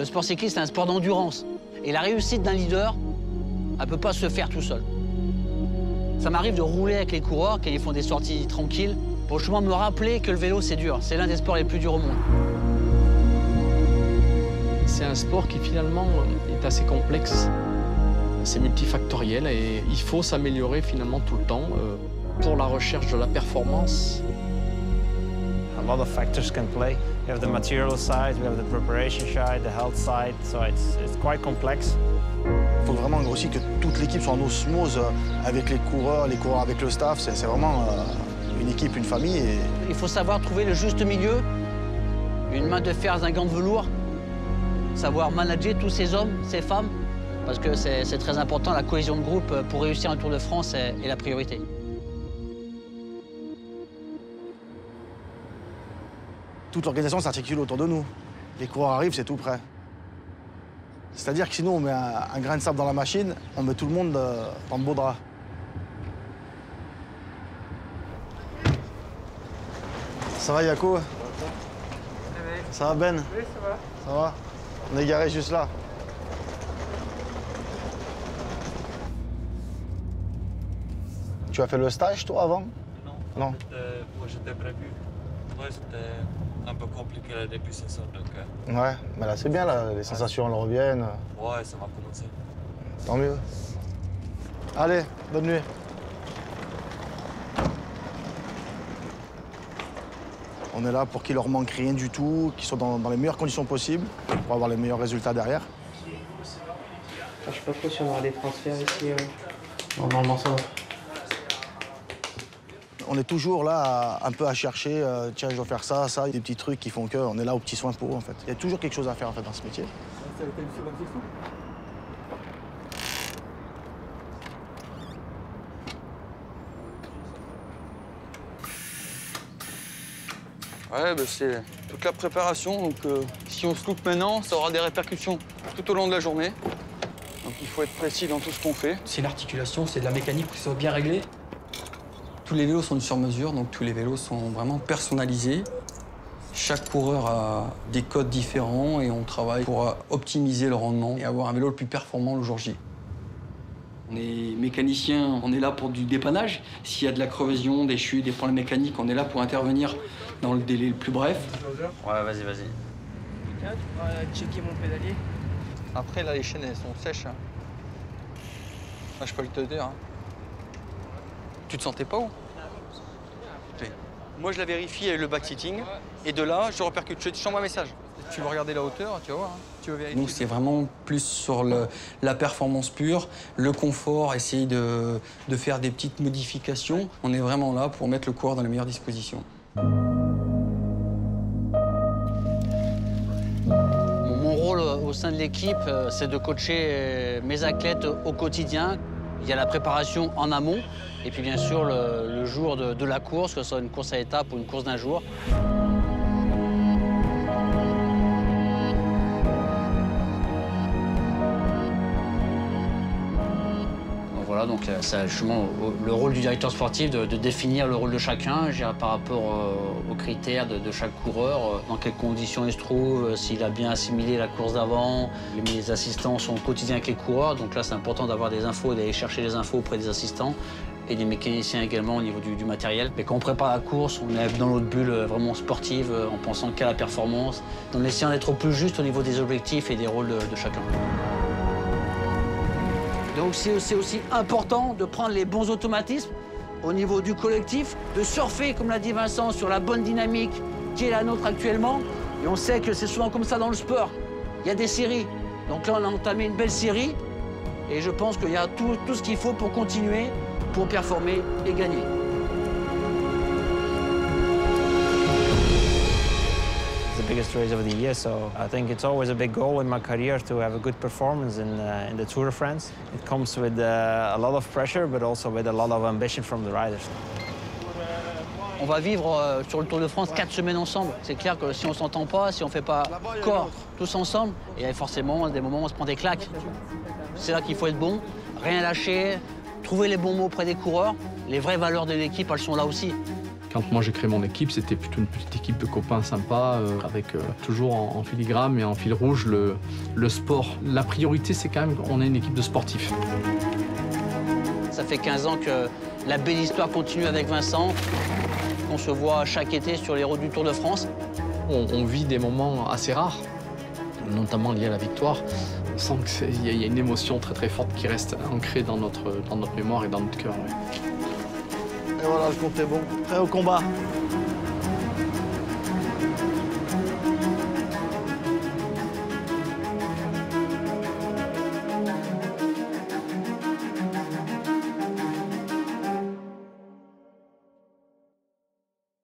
Le sport cycliste, c'est un sport d'endurance. Et la réussite d'un leader, elle ne peut pas se faire tout seul. Ça m'arrive de rouler avec les coureurs quand ils font des sorties tranquilles pour justement me rappeler que le vélo, c'est dur. C'est l'un des sports les plus durs au monde. C'est un sport qui finalement est assez complexe. C'est multifactoriel et il faut s'améliorer finalement tout le temps pour la recherche de la performance. A lot of factors can play. We have the material side, we have the preparation side, the health side, so it's quite complex. Il faut vraiment aussi que toute l'équipe soit en osmose avec les coureurs avec le staff. C'est vraiment une équipe, une famille. Et... Il faut savoir trouver le juste milieu, une main de fer dans un gant de velours, savoir manager tous ces hommes, ces femmes, parce que c'est très important, la cohésion de groupe pour réussir un Tour de France est la priorité. Toute l'organisation s'articule autour de nous. Les coureurs arrivent, c'est tout prêt. C'est-à-dire que sinon, on met un grain de sable dans la machine, on met tout le monde dans le beau drap. Ça va, Yako? Ça va, Ben? Oui, ça va. Ça va? On est garé juste là. Tu as fait le stage, toi, avant? Non. Moi, j'étais prévu. Ouais, c'était un peu compliqué le début, c'est ça. Donc, Ouais, mais là, c'est bien, là. Les sensations, elles reviennent. ouais, ça va commencer. Tant mieux. Allez, bonne nuit. On est là pour qu'il leur manque rien du tout, qu'ils soient dans les meilleures conditions possibles pour avoir les meilleurs résultats derrière. Je sais pas trop si on aura des transferts ici. Normalement, ça va. On est toujours là, un peu à chercher, tiens, je dois faire ça, ça, des petits trucs qui font qu'on est là aux petits soins pour eux, en fait. Il y a toujours quelque chose à faire, en fait, dans ce métier. Ouais, bah c'est toute la préparation. Donc, si on se loupe maintenant, ça aura des répercussions tout au long de la journée. Donc, il faut être précis dans tout ce qu'on fait. C'est l'articulation, c'est de la mécanique pour que ça soit bien réglé. Tous les vélos sont sur mesure, donc tous les vélos sont vraiment personnalisés. Chaque coureur a des codes différents et on travaille pour optimiser le rendement et avoir un vélo le plus performant le jour J. On est mécanicien, on est là pour du dépannage. S'il y a de la crevaison, des chutes, des problèmes mécaniques, on est là pour intervenir dans le délai le plus bref. Ouais, vas-y. Tiens, tu pourras checker mon pédalier. Après, là, les chaînes, elles sont sèches. Hein. Ah, je peux le te dire. Hein. Tu te sentais pas où? Moi, je la vérifie avec le back-sitting. Et de là, je repercute. Je t'envoie un message. Tu veux regarder la hauteur, tu vas voir. Hein. Tu veux vérifier. Nous, c'est vraiment plus sur la performance pure, le confort, essayer de faire des petites modifications. On est vraiment là pour mettre le coureur dans les meilleures dispositions. Mon rôle au sein de l'équipe, c'est de coacher mes athlètes au quotidien. Il y a la préparation en amont, et puis bien sûr le jour de la course, que ce soit une course à étapes ou une course d'un jour. Voilà, donc c'est justement le rôle du directeur sportif de définir le rôle de chacun par rapport aux critères de chaque coureur, dans quelles conditions il se trouve, s'il a bien assimilé la course d'avant. Les assistants sont au quotidien avec les coureurs, donc là c'est important d'avoir des infos, d'aller chercher les infos auprès des assistants et des mécaniciens également au niveau du matériel. Mais quand on prépare la course, on est dans notre bulle vraiment sportive, en pensant qu'à la performance, en essayant d'être au plus juste au niveau des objectifs et des rôles de chacun. Donc c'est aussi important de prendre les bons automatismes au niveau du collectif, de surfer, comme l'a dit Vincent, sur la bonne dynamique qui est la nôtre actuellement. Et on sait que c'est souvent comme ça dans le sport. Il y a des séries. Donc là, on a entamé une belle série. Et je pense qu'il y a tout ce qu'il faut pour continuer, pour performer et gagner. The biggest race of the year, so I think it's always a big goal in my career to have a good performance in the Tour de France. It comes with a lot of pressure, but also with a lot of ambition from the riders. On va vivre sur le Tour de France 4 semaines ensemble. C'est clair que si on s'entend pas, si on fait pas corps tous ensemble, il y a forcément des moments où on se prend des claques. C'est là qu'il faut être bon, rien lâcher, trouver les bons mots auprès des coureurs. Les vraies valeurs de l'équipe, elles sont là aussi. Quand moi j'ai créé mon équipe, c'était plutôt une petite équipe de copains sympas, avec toujours en filigrane et en fil rouge le sport. La priorité, c'est quand même qu'on ait une équipe de sportifs. Ça fait 15 ans que la belle histoire continue avec Vincent, qu'on se voit chaque été sur les routes du Tour de France. On vit des moments assez rares, notamment liés à la victoire. On sent qu'il y a une émotion très très forte qui reste ancrée dans notre mémoire et dans notre cœur. Ouais. Et voilà, le compte est bon. Prêt au combat.